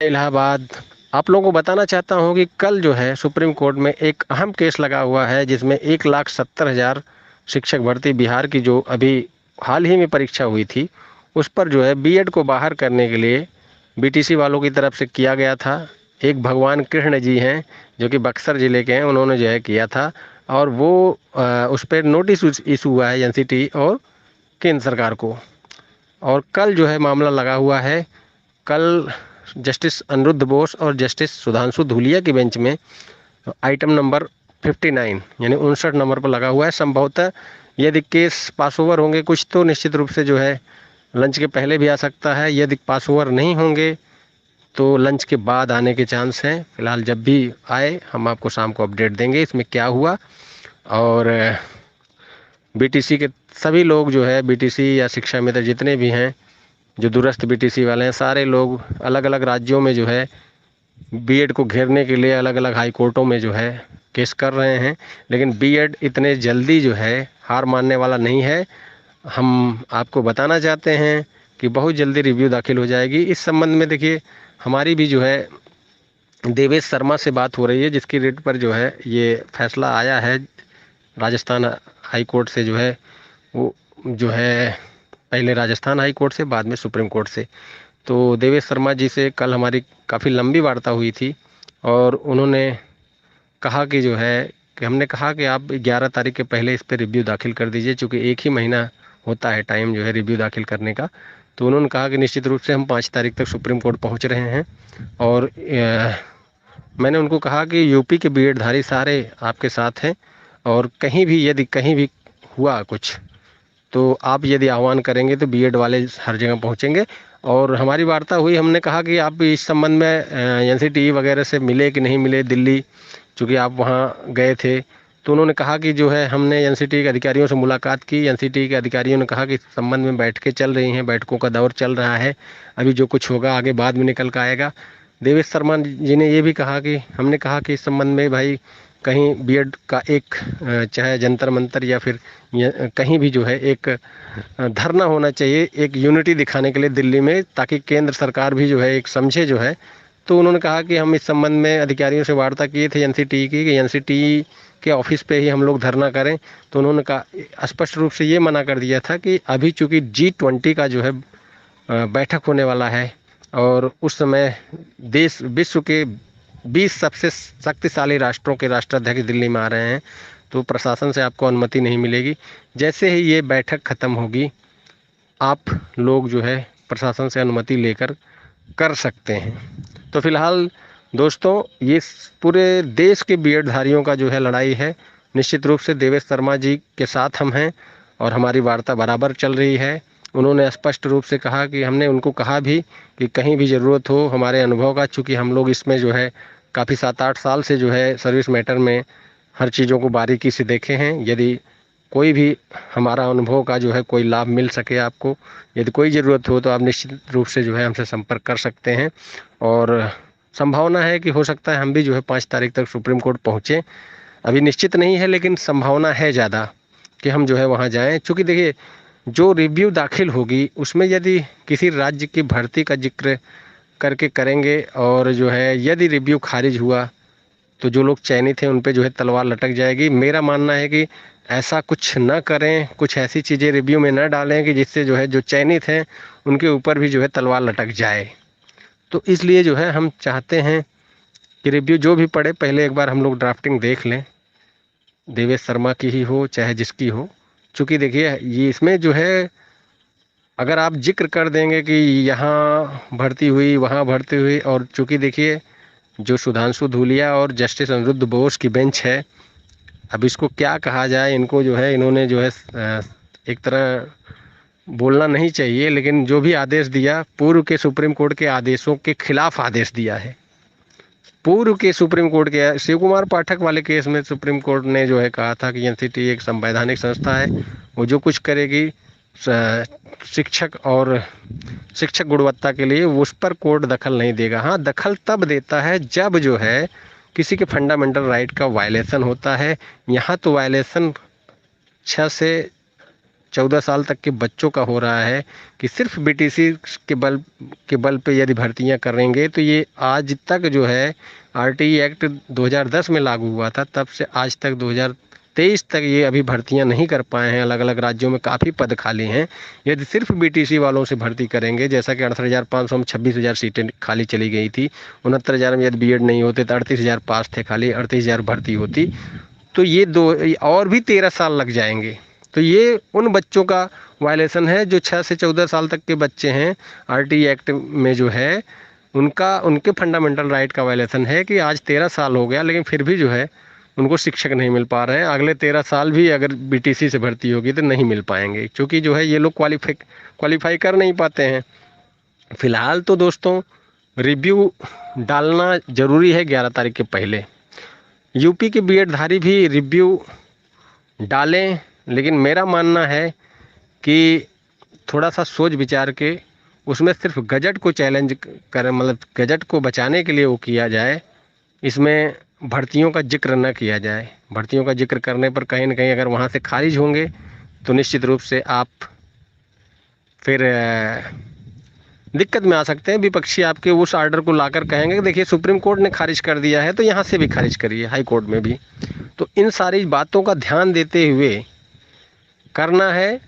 इलाहाबाद। आप लोगों को बताना चाहता हूँ कि कल जो है सुप्रीम कोर्ट में एक अहम केस लगा हुआ है, जिसमें 1,70,000 शिक्षक भर्ती बिहार की जो अभी हाल ही में परीक्षा हुई थी, उस पर जो है बीएड को बाहर करने के लिए बीटीसी वालों की तरफ से किया गया था। एक भगवान कृष्ण जी हैं जो कि बक्सर ज़िले के हैं, उन्होंने जो है किया था और वो उस पर नोटिस इशू हुआ है एनसीटी और केंद्र सरकार को। और कल जो है मामला लगा हुआ है। कल जस्टिस अनिरुद्ध बोस और जस्टिस सुधांशु धूलिया की बेंच में आइटम नंबर 59 यानी 59 नंबर पर लगा हुआ है। संभवतः यदि केस पास ओवर होंगे कुछ तो निश्चित रूप से जो है लंच के पहले भी आ सकता है। यदि पास ओवर नहीं होंगे तो लंच के बाद आने के चांस हैं। फिलहाल जब भी आए हम आपको शाम को अपडेट देंगे इसमें क्या हुआ। और बीटीसी के सभी लोग जो है बीटीसी या शिक्षा मित्र जितने भी हैं जो दूरस्थ बीटीसी वाले हैं, सारे लोग अलग अलग राज्यों में जो है बीएड को घेरने के लिए अलग अलग हाई कोर्टों में जो है केस कर रहे हैं। लेकिन बीएड इतने जल्दी जो है हार मानने वाला नहीं है। हम आपको बताना चाहते हैं कि बहुत जल्दी रिव्यू दाखिल हो जाएगी। इस संबंध में देखिए हमारी भी जो है देवेश शर्मा से बात हो रही है, जिसकी रेट पर जो है ये फैसला आया है राजस्थान हाई कोर्ट से। जो है वो जो है पहले राजस्थान हाई कोर्ट से, बाद में सुप्रीम कोर्ट से। तो देवेश शर्मा जी से कल हमारी काफ़ी लंबी वार्ता हुई थी और उन्होंने कहा कि जो है कि हमने कहा कि आप 11 तारीख के पहले इस पर रिव्यू दाखिल कर दीजिए, चूँकि एक ही महीना होता है टाइम जो है रिव्यू दाखिल करने का। तो उन्होंने कहा कि निश्चित रूप से हम 5 तारीख तक सुप्रीम कोर्ट पहुंच रहे हैं। और मैंने उनको कहा कि यूपी के बीएड धारी सारे आपके साथ हैं और कहीं भी यदि कहीं भी हुआ कुछ तो आप यदि आह्वान करेंगे तो बीएड वाले हर जगह पहुंचेंगे। और हमारी वार्ता हुई, हमने कहा कि आप इस संबंध में एनसीटी वगैरह से मिले कि नहीं मिले दिल्ली, चूँकि आप वहाँ गए थे। तो उन्होंने कहा कि जो है हमने एनसीटी के अधिकारियों से मुलाकात की। एनसीटी के अधिकारियों ने कहा कि इस संबंध में बैठकें चल रही हैं, बैठकों का दौर चल रहा है, अभी जो कुछ होगा आगे बाद में निकल कर आएगा। देवेश शर्मा जी ने ये भी कहा कि हमने कहा कि इस संबंध में भाई कहीं बीएड का एक चाहे जंतर मंतर या फिर कहीं भी जो है एक धरना होना चाहिए, एक यूनिटी दिखाने के लिए दिल्ली में, ताकि केंद्र सरकार भी जो है एक समझे जो है। तो उन्होंने कहा कि हम इस संबंध में अधिकारियों से वार्ता किए थे एनसीटी की, कि एनसीटी के ऑफिस पे ही हम लोग धरना करें। तो उन्होंने कहा स्पष्ट रूप से ये मना कर दिया था कि अभी चूंकि G20 का जो है बैठक होने वाला है और उस समय देश विश्व के 20 सबसे शक्तिशाली राष्ट्रों के राष्ट्राध्यक्ष दिल्ली में आ रहे हैं, तो प्रशासन से आपको अनुमति नहीं मिलेगी। जैसे ही ये बैठक ख़त्म होगी आप लोग जो है प्रशासन से अनुमति लेकर कर सकते हैं। तो फिलहाल दोस्तों ये पूरे देश के बीएड धारियों का जो है लड़ाई है। निश्चित रूप से देवेश शर्मा जी के साथ हम हैं और हमारी वार्ता बराबर चल रही है। उन्होंने स्पष्ट रूप से कहा कि हमने उनको कहा भी कि कहीं भी ज़रूरत हो हमारे अनुभव का, चूँकि हम लोग इसमें जो है काफ़ी 7-8 साल से जो है सर्विस मैटर में हर चीज़ों को बारीकी से देखे हैं। यदि कोई भी हमारा अनुभव का जो है कोई लाभ मिल सके आपको, यदि कोई ज़रूरत हो तो आप निश्चित रूप से जो है हमसे संपर्क कर सकते हैं। और संभावना है कि हो सकता है हम भी जो है 5 तारीख तक सुप्रीम कोर्ट पहुँचें। अभी निश्चित नहीं है लेकिन संभावना है ज़्यादा कि हम जो है वहाँ जाएं। चूँकि देखिए जो रिव्यू दाखिल होगी उसमें यदि किसी राज्य की भर्ती का जिक्र करके करेंगे और जो है यदि रिव्यू खारिज हुआ तो जो लोग चयनित हैं उन पे जो है तलवार लटक जाएगी। मेरा मानना है कि ऐसा कुछ न करें, कुछ ऐसी चीज़ें रिव्यू में न डालें कि जिससे जो है जो चयनित हैं उनके ऊपर भी जो है तलवार लटक जाए। तो इसलिए जो है हम चाहते हैं कि रिव्यू जो भी पड़े पहले एक बार हम लोग ड्राफ्टिंग देख लें, देवेश शर्मा की ही हो चाहे जिसकी हो। चूँकि देखिए ये इसमें जो है अगर आप जिक्र कर देंगे कि यहाँ भर्ती हुई वहाँ भर्ती हुई, और चूँकि देखिए जो सुधांशु धूलिया और जस्टिस अनिरुद्ध बोस की बेंच है, अब इसको क्या कहा जाए, इनको जो है इन्होंने जो है एक तरह बोलना नहीं चाहिए लेकिन जो भी आदेश दिया पूर्व के सुप्रीम कोर्ट के आदेशों के खिलाफ आदेश दिया है। पूर्व के सुप्रीम कोर्ट के शिव कुमार पाठक वाले केस में सुप्रीम कोर्ट ने जो है कहा था कि एनसीटी एक संवैधानिक संस्था है, वो जो कुछ करेगी शिक्षक और शिक्षक गुणवत्ता के लिए उस पर कोर्ट दखल नहीं देगा। हाँ, दखल तब देता है जब जो है किसी के फंडामेंटल राइट का वायलेशन होता है। यहाँ तो वायलेशन 6 से 14 साल तक के बच्चों का हो रहा है कि सिर्फ बीटीसी के बल पे यदि भर्तियां करेंगे तो ये आज तक जो है आरटीई एक्ट 2010 में लागू हुआ था, तब से आज तक 2023 तक ये अभी भर्तियां नहीं कर पाए हैं। अलग अलग राज्यों में काफ़ी पद खाली हैं। यदि सिर्फ बीटीसी वालों से भर्ती करेंगे, जैसा कि 68,500 में 26,000 सीटें खाली चली गई थी, 69,000 में यदि बीएड नहीं होते तो 38,000 पास थे, खाली 38,000 भर्ती होती, तो ये और भी 13 साल लग जाएंगे। तो ये उन बच्चों का वायलेशन है जो 6 से 14 साल तक के बच्चे हैं। आरटीई एक्ट में जो है उनके फंडामेंटल राइट का वायलेशन है कि आज 13 साल हो गया लेकिन फिर भी जो है उनको शिक्षक नहीं मिल पा रहे हैं। अगले 13 साल भी अगर बीटीसी से भर्ती होगी तो नहीं मिल पाएंगे, क्योंकि जो है ये लोग क्वालिफाई कर नहीं पाते हैं। फिलहाल तो दोस्तों रिव्यू डालना ज़रूरी है 11 तारीख के पहले। यूपी के बीएड धारी भी रिव्यू डालें, लेकिन मेरा मानना है कि थोड़ा सा सोच विचार के उसमें सिर्फ गजट को चैलेंज करें, मतलब गजट को बचाने के लिए वो किया जाए। इसमें भर्तियों का जिक्र न किया जाए। भर्तियों का जिक्र करने पर कहीं ना कहीं अगर वहाँ से खारिज होंगे तो निश्चित रूप से आप फिर दिक्कत में आ सकते हैं। विपक्षी आपके उस आर्डर को लाकर कहेंगे कि देखिए सुप्रीम कोर्ट ने खारिज कर दिया है तो यहाँ से भी खारिज करिए, हाई कोर्ट में भी। तो इन सारी बातों का ध्यान देते हुए करना है,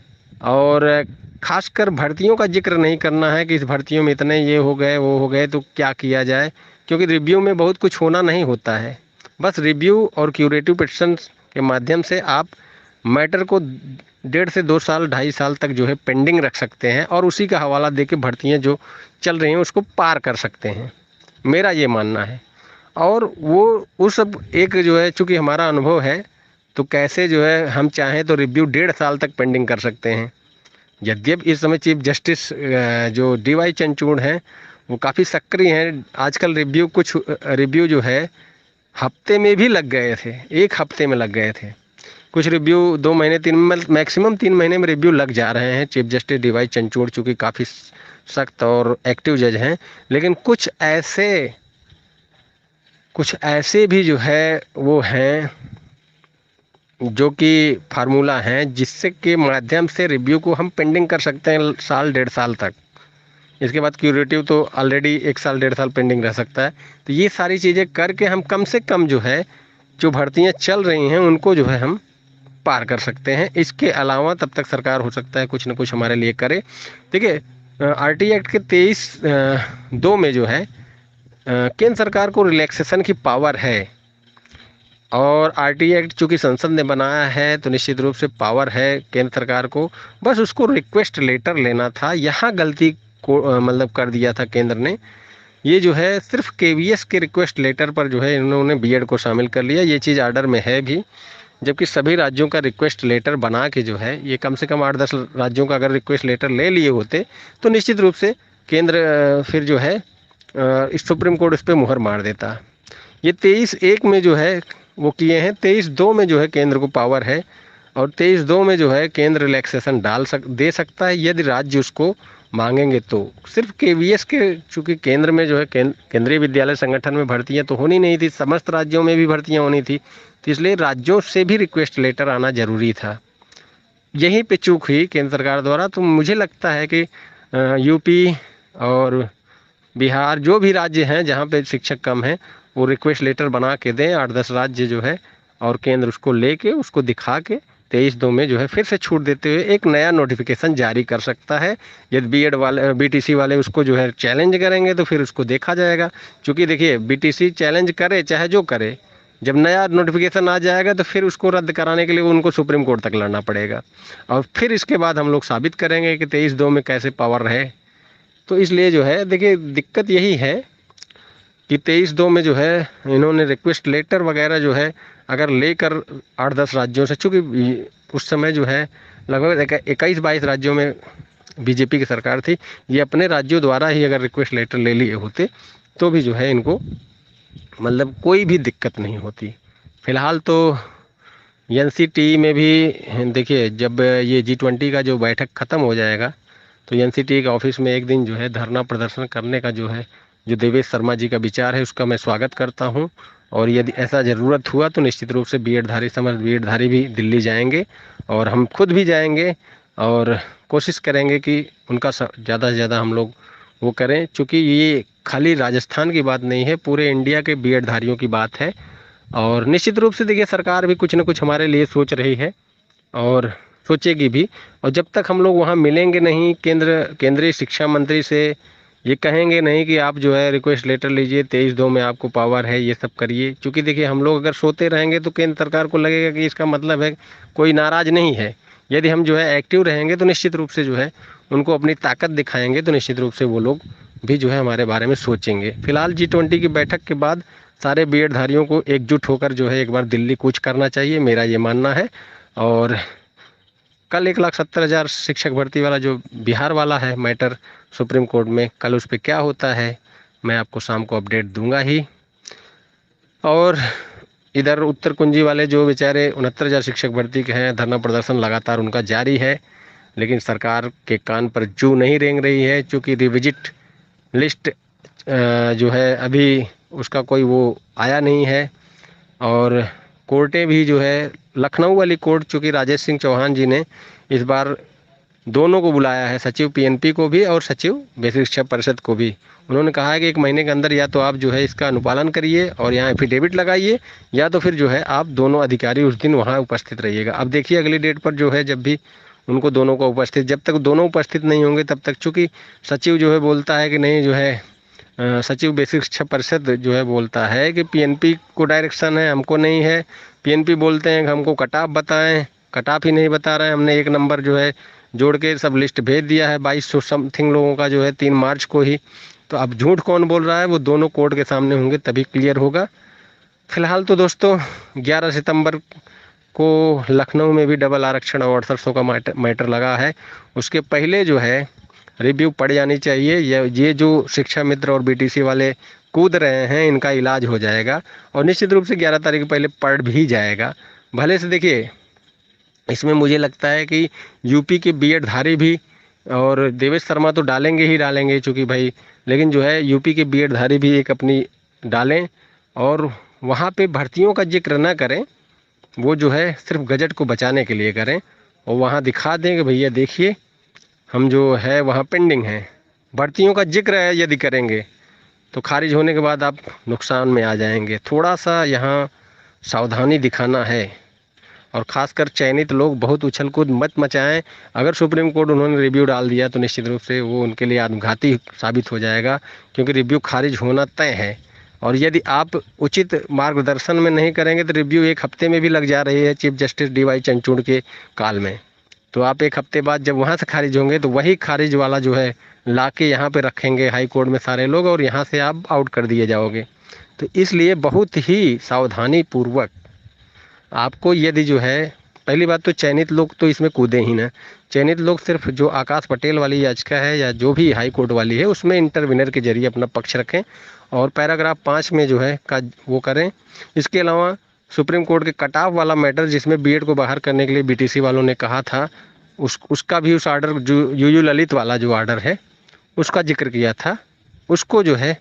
और खासकर भर्तियों का जिक्र नहीं करना है कि इस भर्तियों में इतने ये हो गए वो हो गए तो क्या किया जाए, क्योंकि रिव्यू में बहुत कुछ होना नहीं होता है। बस रिव्यू और क्यूरेटिव पिटिशंस के माध्यम से आप मैटर को 1.5 से 2 साल 2.5 साल तक जो है पेंडिंग रख सकते हैं और उसी का हवाला देके भर्तियां जो चल रही हैं उसको पार कर सकते हैं, मेरा ये मानना है। और वो उस सब एक जो है, चूँकि हमारा अनुभव है तो कैसे जो है हम चाहें तो रिव्यू 1.5 साल तक पेंडिंग कर सकते हैं। यद्यपि इस समय चीफ जस्टिस जो डीवाई चंद्रचूड़ हैं वो काफ़ी सक्रिय हैं। आजकल कुछ रिव्यू जो है हफ्ते में भी लग गए थे, 1 हफ्ते में लग गए थे। कुछ रिव्यू 2 महीने 3 मैक्सिमम 3 महीने में रिव्यू लग जा रहे हैं। चीफ जस्टिस डीवाई चंद्रचूड़ चूँकि काफ़ी सख्त और एक्टिव जज हैं, लेकिन कुछ ऐसे भी जो है वो हैं जो कि फार्मूला हैं जिससे के माध्यम से रिव्यू को हम पेंडिंग कर सकते हैं साल 1.5 साल तक। इसके बाद क्यूरेटिव तो ऑलरेडी 1 साल 1.5 साल पेंडिंग रह सकता है। तो ये सारी चीज़ें करके हम कम से कम जो है जो भर्तियां चल रही हैं उनको जो है हम पार कर सकते हैं। इसके अलावा तब तक सरकार हो सकता है कुछ न कुछ हमारे लिए करे। देखिए आरटीई एक्ट के 23(2) में जो है केंद्र सरकार को रिलैक्सेशन की पावर है, और आरटीई एक्ट चूँकि संसद ने बनाया है तो निश्चित रूप से पावर है केंद्र सरकार को। बस उसको रिक्वेस्ट लेटर लेना था। यहाँ गलती को मतलब कर दिया था केंद्र ने। ये जो है सिर्फ केवीएस के रिक्वेस्ट लेटर पर जो है इन्होंने बीएड को शामिल कर लिया। ये चीज़ आर्डर में है भी, जबकि सभी राज्यों का रिक्वेस्ट लेटर बना के जो है ये कम से कम 8-10 राज्यों का अगर रिक्वेस्ट लेटर ले लिए होते तो निश्चित रूप से केंद्र फिर जो है सुप्रीम कोर्ट इस पर मुहर मार देता। ये 23(1) में जो है वो किए हैं। 23(2) में जो है केंद्र को पावर है, और 23(2) में जो है केंद्र रिलैक्सेशन दे सकता है यदि राज्य उसको मांगेंगे तो। सिर्फ केवीएस के चूँकि केंद्र में जो है केंद्रीय विद्यालय संगठन में भर्तियां तो होनी नहीं थी, समस्त राज्यों में भी भर्तियां होनी थी, तो इसलिए राज्यों से भी रिक्वेस्ट लेटर आना ज़रूरी था। यहीं पे चूक हुई केंद्र सरकार द्वारा। तो मुझे लगता है कि यूपी और बिहार जो भी राज्य हैं जहाँ पे शिक्षक कम हैं वो रिक्वेस्ट लेटर बना के दें, 8-10 राज्य जो है, और केंद्र उसको लेके उसको दिखा के 23(2) में जो है फिर से छूट देते हुए एक नया नोटिफिकेशन जारी कर सकता है। यदि बीएड वाले बीटीसी वाले उसको जो है चैलेंज करेंगे तो फिर उसको देखा जाएगा। क्योंकि देखिए बीटीसी चैलेंज करे चाहे जो करे, जब नया नोटिफिकेशन आ जाएगा तो फिर उसको रद्द कराने के लिए उनको सुप्रीम कोर्ट तक लड़ना पड़ेगा, और फिर इसके बाद हम लोग साबित करेंगे कि 23(2) में कैसे पावर रहे। तो इसलिए जो है देखिए दिक्कत यही है कि 23(2) में जो है इन्होंने रिक्वेस्ट लेटर वगैरह जो है अगर लेकर 8-10 राज्यों से, चूँकि उस समय जो है लगभग 21-22 राज्यों में बीजेपी की सरकार थी, ये अपने राज्यों द्वारा ही अगर रिक्वेस्ट लेटर ले लिए होते तो भी जो है इनको मतलब कोई भी दिक्कत नहीं होती। फिलहाल तो एनसीटी में भी देखिए जब ये G20 का जो बैठक ख़त्म हो जाएगा तो एनसीटी के ऑफिस में एक दिन जो है धरना प्रदर्शन करने का जो है जो देवेश शर्मा जी का विचार है उसका मैं स्वागत करता हूं। और यदि ऐसा ज़रूरत हुआ तो निश्चित रूप से बीएड धारी समस्त बीएड धारी भी दिल्ली जाएंगे, और हम खुद भी जाएंगे और कोशिश करेंगे कि उनका ज़्यादा से ज़्यादा हम लोग वो करें, क्योंकि ये खाली राजस्थान की बात नहीं है, पूरे इंडिया के बीएड धारियों की बात है। और निश्चित रूप से देखिए सरकार भी कुछ ना कुछ हमारे लिए सोच रही है और सोचेगी भी। और जब तक हम लोग वहाँ मिलेंगे नहीं, केंद्रीय शिक्षा मंत्री से ये कहेंगे नहीं कि आप जो है रिक्वेस्ट लेटर लीजिए, 23(2) में आपको पावर है, ये सब करिए। क्योंकि देखिए हम लोग अगर सोते रहेंगे तो केंद्र सरकार को लगेगा कि इसका मतलब है कोई नाराज़ नहीं है। यदि हम जो है एक्टिव रहेंगे तो निश्चित रूप से जो है उनको अपनी ताकत दिखाएंगे तो निश्चित रूप से वो लोग भी जो है हमारे बारे में सोचेंगे। फिलहाल G20 की बैठक के बाद सारे बीएड धारियों को एकजुट होकर जो है एक बार दिल्ली कूच करना चाहिए, मेरा ये मानना है। और कल 1,70,000 शिक्षक भर्ती वाला जो बिहार वाला है मैटर सुप्रीम कोर्ट में, कल उस पर क्या होता है मैं आपको शाम को अपडेट दूंगा ही। और इधर उत्तर कुंजी वाले जो बेचारे 69,000 शिक्षक भर्ती के हैं, धरना प्रदर्शन लगातार उनका जारी है, लेकिन सरकार के कान पर जू नहीं रेंग रही है। चूँकि रिविजिट लिस्ट जो है अभी उसका कोई वो आया नहीं है। और कोर्टें भी जो है, लखनऊ वाली कोर्ट, चूँकि राजेश सिंह चौहान जी ने इस बार दोनों को बुलाया है, सचिव पीएनपी को भी और सचिव बेसिक शिक्षा परिषद को भी। उन्होंने कहा है कि 1 महीने के अंदर या तो आप जो है इसका अनुपालन करिए और यहाँ एफिडेविट लगाइए, या तो फिर जो है आप दोनों अधिकारी उस दिन वहाँ उपस्थित रहिएगा। अब देखिए अगली डेट पर जो है जब भी उनको दोनों को उपस्थित, जब तक दोनों उपस्थित नहीं होंगे तब तक, चूँकि सचिव जो है बोलता है कि नहीं जो है सचिव बेसिक शिक्षा परिषद जो है बोलता है कि पीएनपी को डायरेक्शन है, हमको नहीं है। पीएनपी बोलते हैं कि हमको कट ऑफ बताएं, कट ऑफ ही नहीं बता रहे हैं। हमने एक नंबर जो है जोड़ के सब लिस्ट भेज दिया है 2200 समथिंग लोगों का जो है 3 मार्च को ही। तो अब झूठ कौन बोल रहा है, वो दोनों कोर्ट के सामने होंगे तभी क्लियर होगा। फिलहाल तो दोस्तों 11 सितंबर को लखनऊ में भी डबल आरक्षण और 6800 का मैटर लगा है। उसके पहले जो है रिव्यू पड़ जानी चाहिए। ये जो शिक्षा मित्र और बीटीसी वाले कूद रहे हैं इनका इलाज हो जाएगा और निश्चित रूप से 11 तारीख पहले पड़ भी जाएगा। भले से देखिए इसमें मुझे लगता है कि यूपी के बीएड धारी भी और देवेश शर्मा तो डालेंगे ही डालेंगे, चूँकि भाई, लेकिन जो है यूपी के बीएड धारी भी एक अपनी डालें और वहाँ पे भर्तियों का जिक्र ना करें, वो जो है सिर्फ गजट को बचाने के लिए करें और वहाँ दिखा दें कि भैया देखिए हम जो है वहाँ पेंडिंग हैं। भर्तियों का जिक्र है यदि करेंगे तो खारिज होने के बाद आप नुकसान में आ जाएंगे। थोड़ा सा यहाँ सावधानी दिखाना है और ख़ासकर चयनित लोग बहुत उछल कूद मत मचाएं। अगर सुप्रीम कोर्ट उन्होंने रिव्यू डाल दिया तो निश्चित रूप से वो उनके लिए आत्मघाती साबित हो जाएगा, क्योंकि रिव्यू खारिज होना तय है। और यदि आप उचित मार्गदर्शन में नहीं करेंगे तो रिव्यू 1 हफ्ते में भी लग जा रही है चीफ जस्टिस DY चंद्रचूड़ के काल में। तो आप 1 हफ्ते बाद जब वहाँ से खारिज होंगे तो वही खारिज वाला जो है ला के यहाँ पे रखेंगे हाई कोर्ट में सारे लोग और यहाँ से आप आउट कर दिए जाओगे। तो इसलिए बहुत ही सावधानी पूर्वक आपको, यदि जो है, पहली बात तो चयनित लोग तो इसमें कूदे ही ना। चयनित लोग सिर्फ जो आकाश पटेल वाली याचिका है या जो भी हाई कोर्ट वाली है उसमें इंटरविनर के जरिए अपना पक्ष रखें और पैराग्राफ 5 में जो है का वो करें। इसके अलावा सुप्रीम कोर्ट के कट ऑफ वाला मैटर जिसमें बीएड को बाहर करने के लिए बीटीसी वालों ने कहा था, उसका भी उस आर्डर जो यूयू ललित वाला जो आर्डर है उसका जिक्र किया था, उसको जो है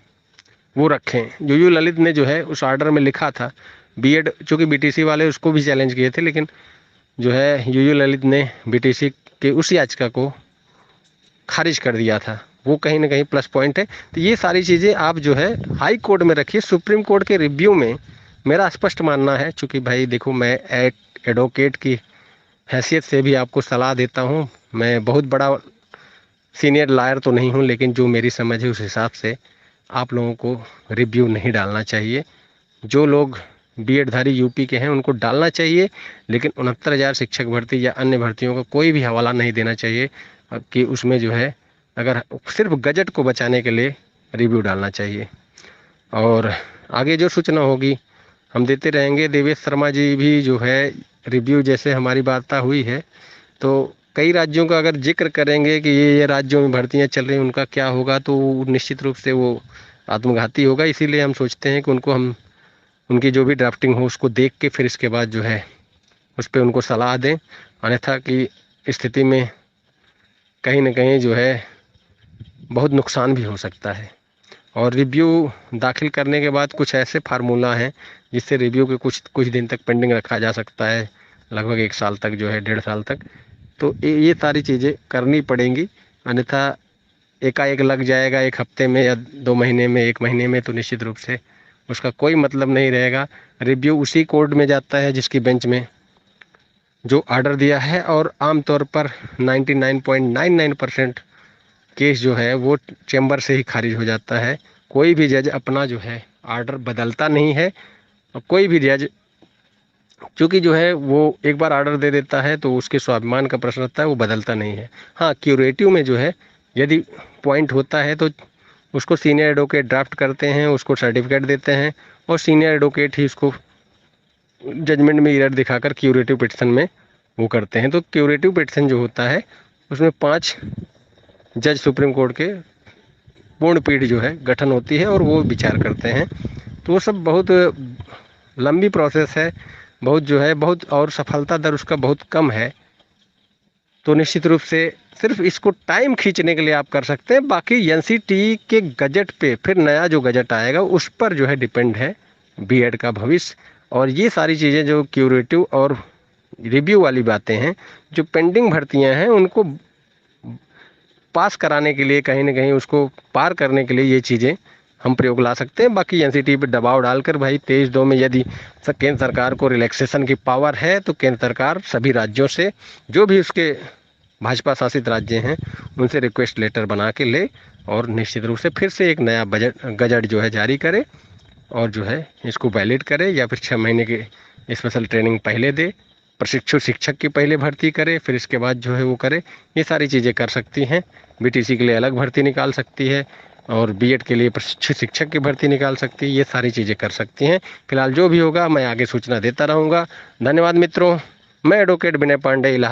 वो रखें। यूयू ललित ने जो है उस आर्डर में लिखा था बीएड, चूँकि बीटीसी वाले उसको भी चैलेंज किए थे, लेकिन जो है यूयू ललित ने बीटीसी के उस याचिका को खारिज कर दिया था। वो कहीं ना कहीं प्लस पॉइंट है। तो ये सारी चीज़ें आप जो है हाई कोर्ट में रखिए। सुप्रीम कोर्ट के रिव्यू में मेरा स्पष्ट मानना है, चूँकि भाई देखो मैं एडवोकेट की हैसियत से भी आपको सलाह देता हूँ, मैं बहुत बड़ा सीनियर लॉयर तो नहीं हूँ, लेकिन जो मेरी समझ है उस हिसाब से आप लोगों को रिव्यू नहीं डालना चाहिए। जो लोग बीएड धारी यूपी के हैं उनको डालना चाहिए, लेकिन 69,000 शिक्षक भर्ती या अन्य भर्तियों का कोई भी हवाला नहीं देना चाहिए कि उसमें जो है अगर सिर्फ गजट को बचाने के लिए रिव्यू डालना चाहिए। और आगे जो सूचना होगी हम देते रहेंगे। देवेश शर्मा जी भी जो है रिव्यू, जैसे हमारी वार्ता हुई है तो कई राज्यों का अगर जिक्र करेंगे कि ये राज्यों में भर्तियां चल रही हैं उनका क्या होगा, तो निश्चित रूप से वो आत्मघाती होगा। इसीलिए हम सोचते हैं कि उनको हम उनकी जो भी ड्राफ्टिंग हो उसको देख के फिर इसके बाद जो है उस पर उनको सलाह दें, अन्यथा की स्थिति में कहीं ना कहीं जो है बहुत नुकसान भी हो सकता है। और रिव्यू दाखिल करने के बाद कुछ ऐसे फार्मूला हैं जिससे रिव्यू के कुछ दिन तक पेंडिंग रखा जा सकता है, लगभग 1 साल तक जो है, 1.5 साल तक। तो ये सारी चीज़ें करनी पड़ेंगी, अन्यथा एकाएक लग जाएगा 1 हफ्ते में या 2 महीने में, 1 महीने में, तो निश्चित रूप से उसका कोई मतलब नहीं रहेगा। रिव्यू उसी कोर्ट में जाता है जिसकी बेंच में जो ऑर्डर दिया है, और आमतौर पर 99.99% केस जो है वो चैम्बर से ही खारिज हो जाता है। कोई भी जज अपना जो है ऑर्डर बदलता नहीं है, और कोई भी जज, क्योंकि जो है वो एक बार ऑर्डर दे देता है तो उसके स्वाभिमान का प्रश्न रहता है, वो बदलता नहीं है। हाँ, क्यूरेटिव में जो है यदि पॉइंट होता है तो उसको सीनियर एडवोकेट ड्राफ्ट करते हैं, उसको सर्टिफिकेट देते हैं, और सीनियर एडवोकेट ही उसको जजमेंट में एरर दिखाकर क्यूरेटिव पिटिशन में वो करते हैं। तो क्यूरेटिव पिटिशन जो होता है उसमें 5 जज सुप्रीम कोर्ट के पूर्ण पीठ जो है गठन होती है और वो विचार करते हैं। तो वो सब बहुत लंबी प्रोसेस है, बहुत जो है बहुत, और सफलता दर उसका बहुत कम है। तो निश्चित रूप से सिर्फ इसको टाइम खींचने के लिए आप कर सकते हैं। बाकी एनसीटी के गजट पे फिर नया जो गजट आएगा उस पर जो है डिपेंड है बीएड का भविष्य। और ये सारी चीज़ें जो क्यूरेटिव और रिव्यू वाली बातें हैं, जो पेंडिंग भर्तियां हैं, उनको पास कराने के लिए, कहीं ना कहीं उसको पार करने के लिए ये चीज़ें हम प्रयोग ला सकते हैं। बाकी एनसीटी पे दबाव डालकर भाई 23-2 में यदि केंद्र सरकार को रिलैक्सेशन की पावर है तो केंद्र सरकार सभी राज्यों से, जो भी उसके भाजपा शासित राज्य हैं, उनसे रिक्वेस्ट लेटर बना के ले, और निश्चित रूप से फिर से एक नया गजट जो है जारी करे, और जो है इसको वैलिड करे, या फिर 6 महीने की स्पेशल ट्रेनिंग पहले दे, प्रशिक्षु शिक्षक की पहले भर्ती करे, फिर इसके बाद जो है वो करे। ये सारी चीज़ें कर सकती हैं। बीटीसी के लिए अलग भर्ती निकाल सकती है, और बीएड के लिए प्रशिक्षु शिक्षक की भर्ती निकाल सकती है। ये सारी चीज़ें कर सकती हैं। फिलहाल जो भी होगा मैं आगे सूचना देता रहूँगा। धन्यवाद मित्रों। मैं एडवोकेट विनय पांडे, इलाहाबाद।